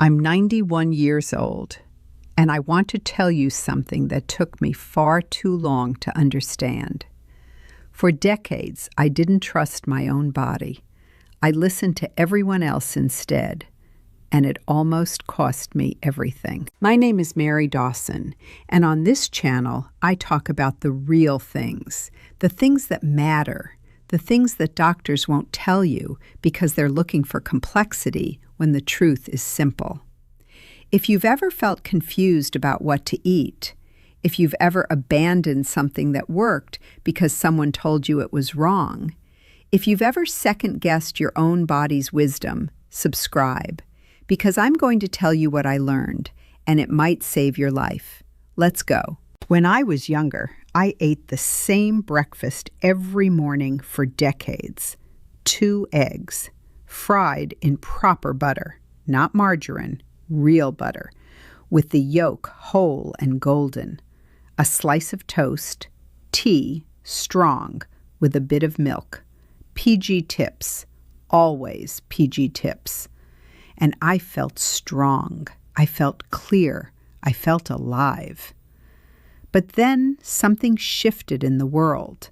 I'm 91 years old, and I want to tell you something that took me far too long to understand. For decades, I didn't trust my own body. I listened to everyone else instead, and it almost cost me everything. My name is Mary Dawson, and on this channel, I talk about the real things, the things that matter, the things that doctors won't tell you because they're looking for complexity when the truth is simple. If you've ever felt confused about what to eat, if you've ever abandoned something that worked because someone told you it was wrong, if you've ever second-guessed your own body's wisdom, subscribe, because I'm going to tell you what I learned, and it might save your life. Let's go. When I was younger, I ate the same breakfast every morning for decades. 2 eggs, fried in proper butter, not margarine, real butter, with the yolk whole and golden. A slice of toast, tea, strong, with a bit of milk. PG tips, always PG tips. And I felt strong. I felt clear. I felt alive. But then something shifted in the world.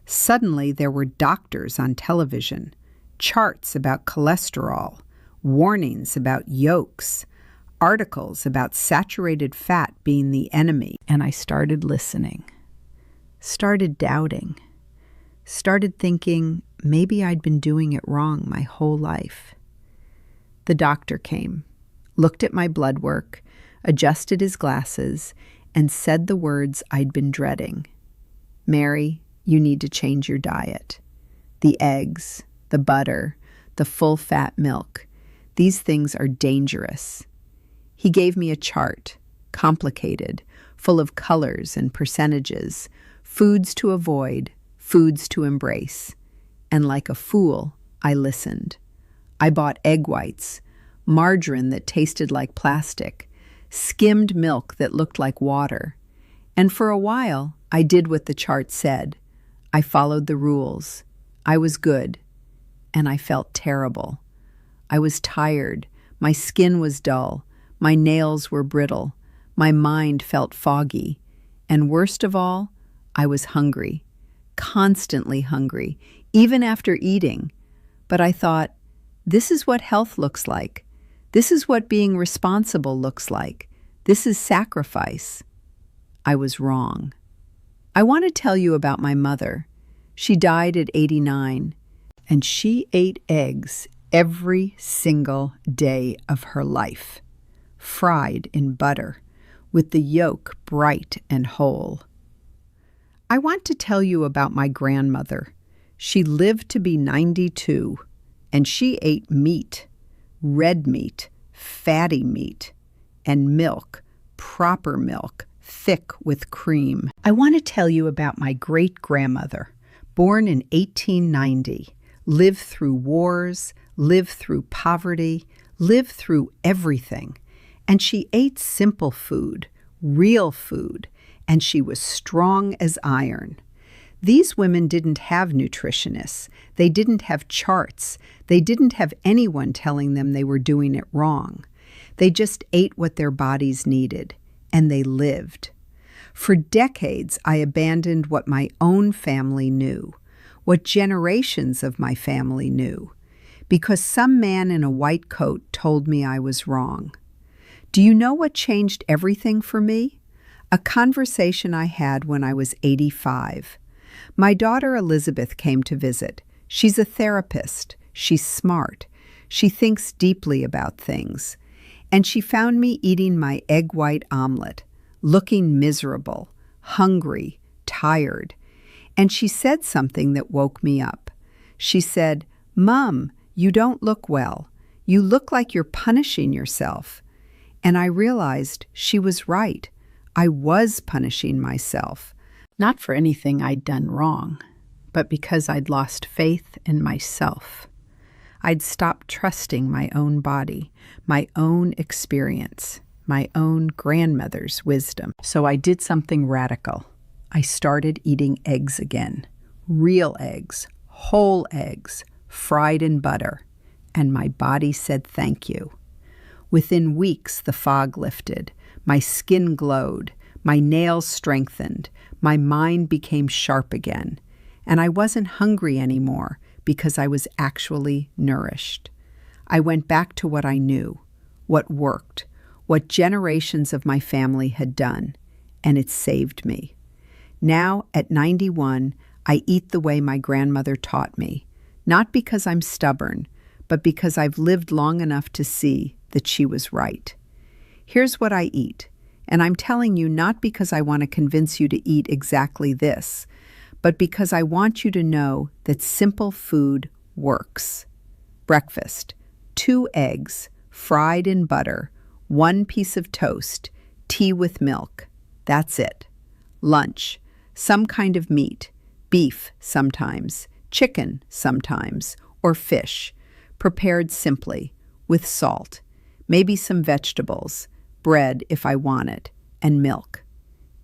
Suddenly there were doctors on television, charts about cholesterol, warnings about yolks, articles about saturated fat being the enemy. And I started listening, started doubting, started thinking maybe I'd been doing it wrong my whole life. The doctor came, looked at my blood work, adjusted his glasses, and said the words I'd been dreading. Mary, you need to change your diet. The eggs, the butter, the full-fat milk, these things are dangerous. He gave me a chart, complicated, full of colors and percentages, foods to avoid, foods to embrace. And like a fool, I listened. I bought egg whites, margarine that tasted like plastic, skimmed milk that looked like water. And for a while, I did what the chart said. I followed the rules. I was good. And I felt terrible. I was tired. My skin was dull. My nails were brittle. My mind felt foggy. And worst of all, I was hungry. Constantly hungry, even after eating. But I thought, this is what health looks like. This is what being responsible looks like. This is sacrifice. I was wrong. I want to tell you about my mother. She died at 89, and she ate eggs every single day of her life, fried in butter, with the yolk bright and whole. I want to tell you about my grandmother. She lived to be 92, and she ate meat, red meat, fatty meat, and milk, proper milk, thick with cream. I want to tell you about my great-grandmother, born in 1890, lived through wars, lived through poverty, lived through everything. And she ate simple food, real food, and she was strong as iron. These women didn't have nutritionists. They didn't have charts. They didn't have anyone telling them they were doing it wrong. They just ate what their bodies needed, and they lived. For decades, I abandoned what my own family knew, what generations of my family knew, because some man in a white coat told me I was wrong. Do you know what changed everything for me? A conversation I had when I was 85. My daughter Elizabeth came to visit. She's a therapist. She's smart. She thinks deeply about things. And she found me eating my egg white omelet, looking miserable, hungry, tired. And she said something that woke me up. She said, "Mom, you don't look well. You look like you're punishing yourself." And I realized she was right. I was punishing myself. Not for anything I'd done wrong, but because I'd lost faith in myself. I'd stopped trusting my own body, my own experience, my own grandmother's wisdom. So I did something radical. I started eating eggs again. Real eggs, whole eggs, fried in butter. And my body said thank you. Within weeks, the fog lifted. My skin glowed. My nails strengthened. My mind became sharp again. And I wasn't hungry anymore because I was actually nourished. I went back to what I knew, what worked, what generations of my family had done, and it saved me. Now, at 91, I eat the way my grandmother taught me, not because I'm stubborn, but because I've lived long enough to see that she was right. Here's what I eat, and I'm telling you not because I want to convince you to eat exactly this, but because I want you to know that simple food works. Breakfast: 2 eggs, fried in butter, 1 piece of toast, tea with milk. That's it. Lunch: some kind of meat, beef sometimes, chicken sometimes, or fish, prepared simply, with salt, maybe some vegetables, bread if I want it, and milk.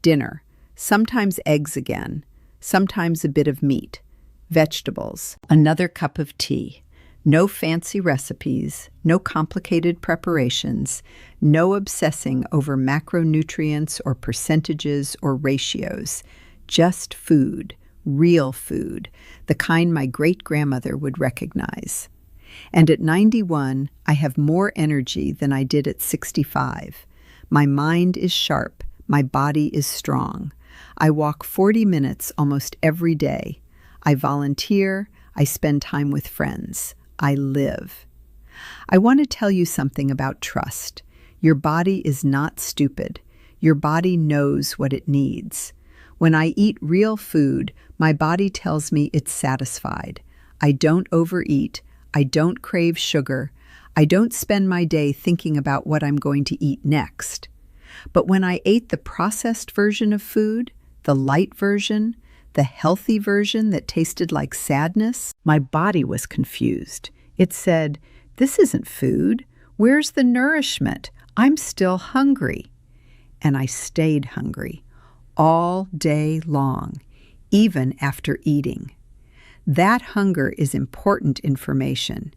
Dinner: sometimes eggs again, sometimes a bit of meat, vegetables, another cup of tea. No fancy recipes, no complicated preparations, no obsessing over macronutrients or percentages or ratios. Just food, real food, the kind my great-grandmother would recognize. And at 91, I have more energy than I did at 65. My mind is sharp, my body is strong. I walk 40 minutes almost every day. I volunteer, I spend time with friends. I live. I want to tell you something about trust. Your body is not stupid. Your body knows what it needs. When I eat real food, my body tells me it's satisfied. I don't overeat. I don't crave sugar. I don't spend my day thinking about what I'm going to eat next. But when I ate the processed version of food, the light version, the healthy version that tasted like sadness, my body was confused. It said, "This isn't food. Where's the nourishment? I'm still hungry." And I stayed hungry all day long, even after eating. That hunger is important information.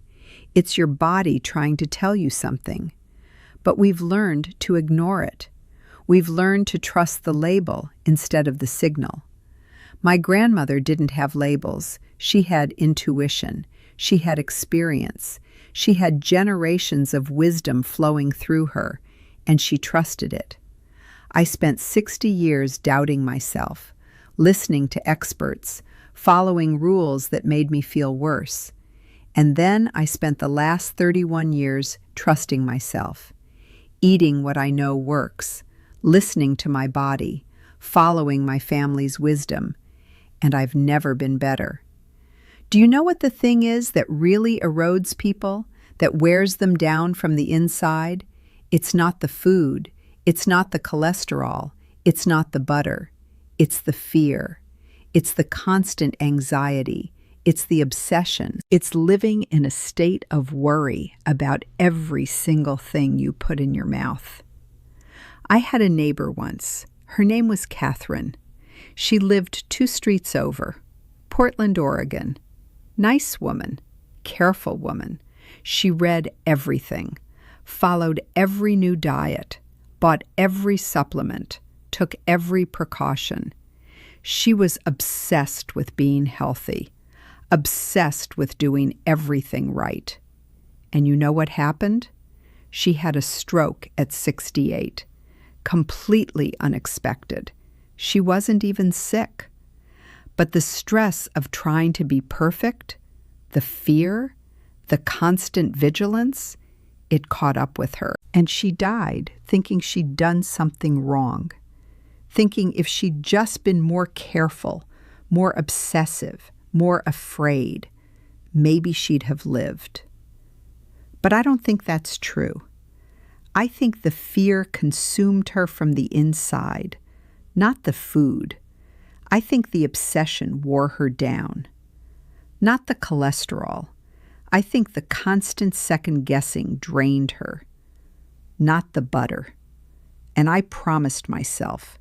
It's your body trying to tell you something. But we've learned to ignore it. We've learned to trust the label instead of the signal. My grandmother didn't have labels. She had intuition. She had experience. She had generations of wisdom flowing through her, and she trusted it. I spent 60 years doubting myself, listening to experts, following rules that made me feel worse. And then I spent the last 31 years trusting myself, eating what I know works, listening to my body, following my family's wisdom, and I've never been better. Do you know what the thing is that really erodes people, that wears them down from the inside? It's not the food. It's not the cholesterol. It's not the butter. It's the fear. It's the constant anxiety. It's the obsession. It's living in a state of worry about every single thing you put in your mouth. I had a neighbor once. Her name was Catherine. She lived 2 streets over, Portland, Oregon. Nice woman, careful woman. She read everything, followed every new diet, bought every supplement, took every precaution. She was obsessed with being healthy, obsessed with doing everything right. And you know what happened? She had a stroke at 68, completely unexpected. She wasn't even sick. But the stress of trying to be perfect, the fear, the constant vigilance, it caught up with her. And she died thinking she'd done something wrong, thinking if she'd just been more careful, more obsessive, more afraid, maybe she'd have lived. But I don't think that's true. I think the fear consumed her from the inside, not the food. I think the obsession wore her down. Not the cholesterol. I think the constant second-guessing drained her. Not the butter. And I promised myself,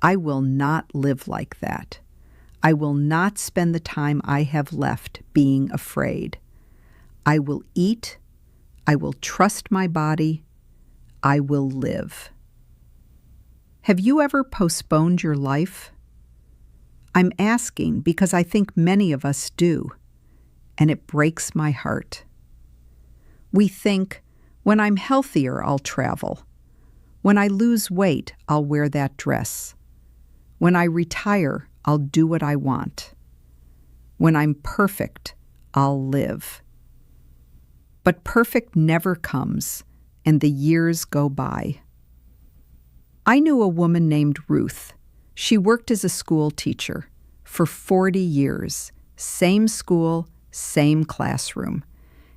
I will not live like that. I will not spend the time I have left being afraid. I will eat. I will trust my body I will live. Have you ever postponed your life? I'm asking because I think many of us do, and it breaks my heart. We think, when I'm healthier, I'll travel. When I lose weight, I'll wear that dress. When I retire, I'll do what I want. When I'm perfect, I'll live. But perfect never comes, and the years go by. I knew a woman named Ruth. She worked as a school teacher for 40 years, same school, same classroom.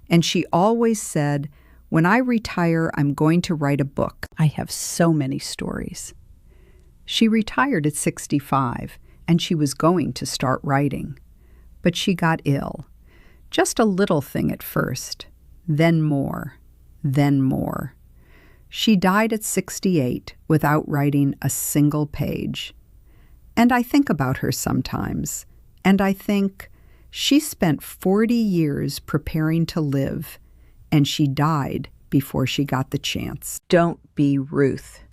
And she always said, "When I retire, I'm going to write a book. I have so many stories." She retired at 65, and she was going to start writing. But she got ill. Just a little thing at first, then more, then more. She died at 68 without writing a single page. And I think about her sometimes, and I think, she spent 40 years preparing to live, and she died before she got the chance. Don't be Ruth.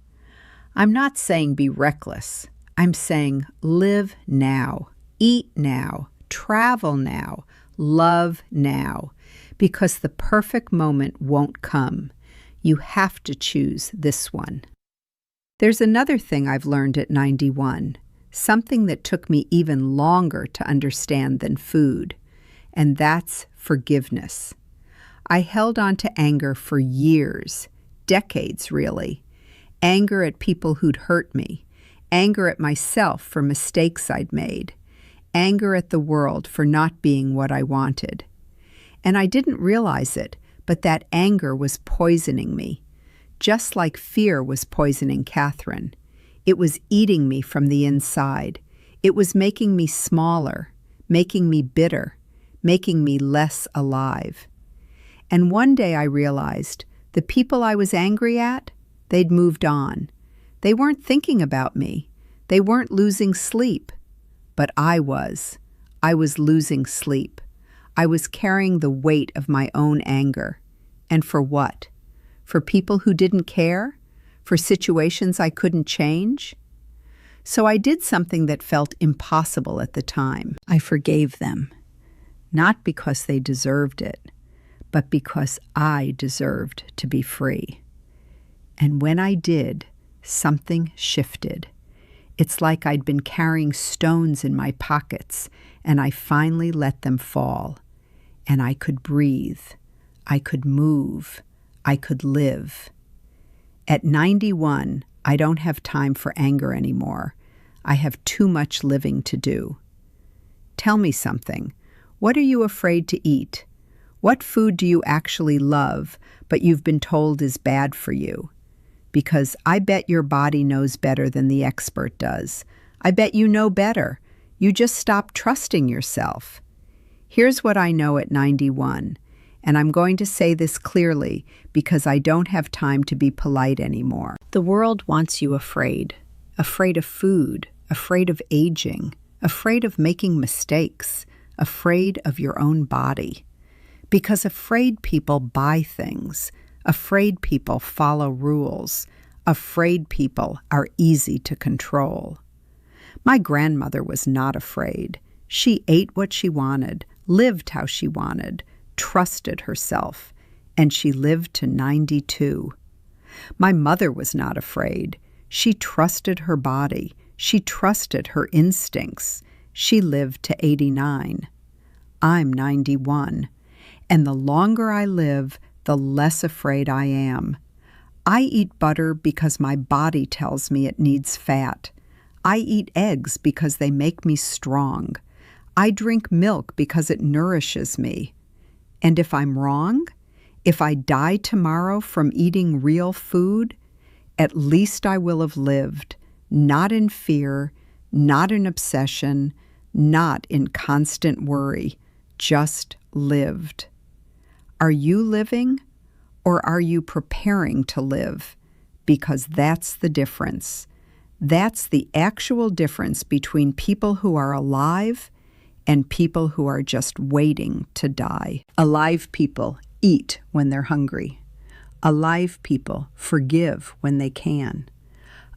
I'm not saying be reckless. I'm saying live now, eat now, travel now, love now, because the perfect moment won't come. You have to choose this one. There's another thing I've learned at 91, something that took me even longer to understand than food, and that's forgiveness. I held on to anger for years, decades really. Anger at people who'd hurt me, anger at myself for mistakes I'd made, anger at the world for not being what I wanted. And I didn't realize it, but that anger was poisoning me, just like fear was poisoning Catherine. It was eating me from the inside. It was making me smaller, making me bitter, making me less alive. And one day I realized the people I was angry at, they'd moved on. They weren't thinking about me. They weren't losing sleep. But I was. I was losing sleep. I was carrying the weight of my own anger. And for what? For people who didn't care? For situations I couldn't change? So I did something that felt impossible at the time. I forgave them. Not because they deserved it, but because I deserved to be free. And when I did, something shifted. It's like I'd been carrying stones in my pockets, and I finally let them fall. And I could breathe. I could move. I could live. At 91, I don't have time for anger anymore. I have too much living to do. Tell me something. What are you afraid to eat? What food do you actually love, but you've been told is bad for you? Because I bet your body knows better than the expert does. I bet you know better. You just stopped trusting yourself. Here's what I know at 91, and I'm going to say this clearly because I don't have time to be polite anymore. The world wants you afraid. Afraid of food, afraid of aging, afraid of making mistakes, afraid of your own body. Because afraid people buy things. Afraid people follow rules. Afraid people are easy to control. My grandmother was not afraid. She ate what she wanted, lived how she wanted, trusted herself, and she lived to 92. My mother was not afraid. She trusted her body. She trusted her instincts. She lived to 89. I'm 91, and the longer I live, the less afraid I am. I eat butter because my body tells me it needs fat. I eat eggs because they make me strong. I drink milk because it nourishes me. And if I'm wrong, if I die tomorrow from eating real food, at least I will have lived, not in fear, not in obsession, not in constant worry, just lived. Are you living, or are you preparing to live? Because that's the difference. That's the actual difference between people who are alive and people who are just waiting to die. Alive people eat when they're hungry. Alive people forgive when they can.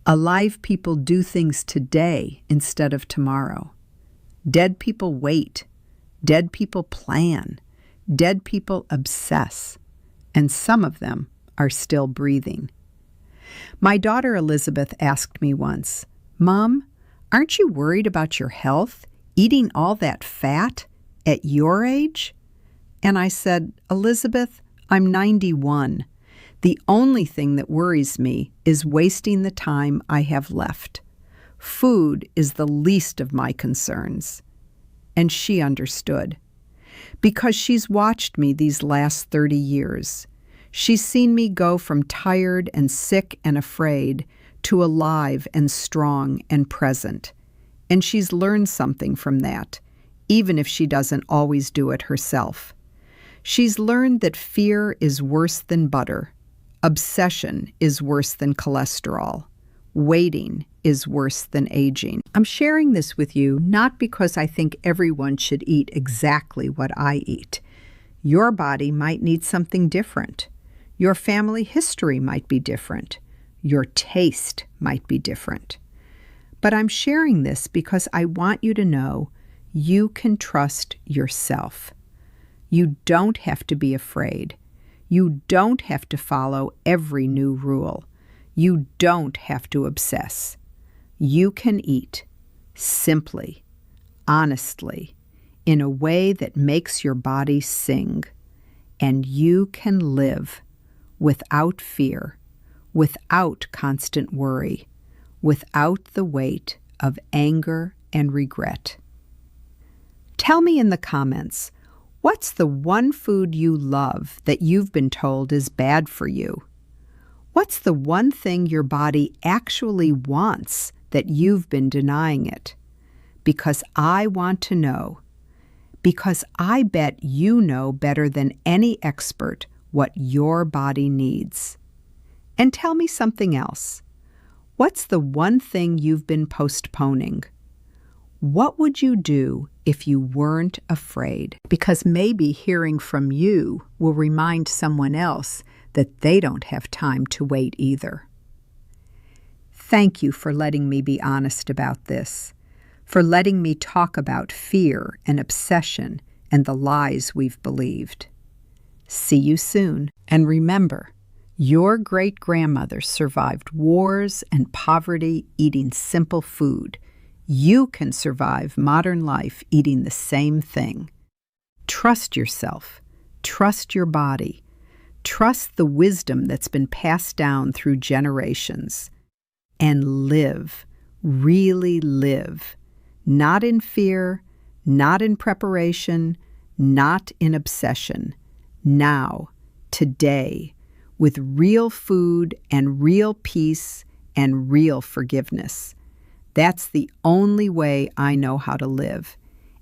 Alive people do things today instead of tomorrow. Dead people wait. Dead people plan. Dead people obsess. And some of them are still breathing. My daughter Elizabeth asked me once, "Mom, aren't you worried about your health, eating all that fat at your age?" And I said, "Elizabeth, I'm 91. The only thing that worries me is wasting the time I have left. Food is the least of my concerns." And she understood. Because she's watched me these last 30 years. She's seen me go from tired and sick and afraid to alive and strong and present. And she's learned something from that, even if she doesn't always do it herself. She's learned that fear is worse than butter. Obsession is worse than cholesterol. Waiting is worse than aging. I'm sharing this with you not because I think everyone should eat exactly what I eat. Your body might need something different. Your family history might be different. Your taste might be different. But I'm sharing this because I want you to know you can trust yourself. You don't have to be afraid. You don't have to follow every new rule. You don't have to obsess. You can eat simply, honestly, in a way that makes your body sing. And you can live without fear, without constant worry, without the weight of anger and regret. Tell me in the comments, what's the one food you love that you've been told is bad for you? What's the one thing your body actually wants that you've been denying it? Because I want to know. Because I bet you know better than any expert what your body needs. And tell me something else. What's the one thing you've been postponing? What would you do if you weren't afraid? Because maybe hearing from you will remind someone else that they don't have time to wait either. Thank you for letting me be honest about this, for letting me talk about fear and obsession and the lies we've believed. See you soon. And remember, your great-grandmother survived wars and poverty eating simple food. You can survive modern life eating the same thing. Trust yourself. Trust your body. Trust the wisdom that's been passed down through generations. And live, really live. Not in fear, not in preparation, not in obsession. Now, today, with real food and real peace and real forgiveness. That's the only way I know how to live.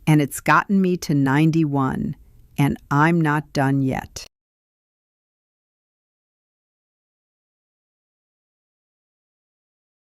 And it's gotten me to 91, and I'm not done yet.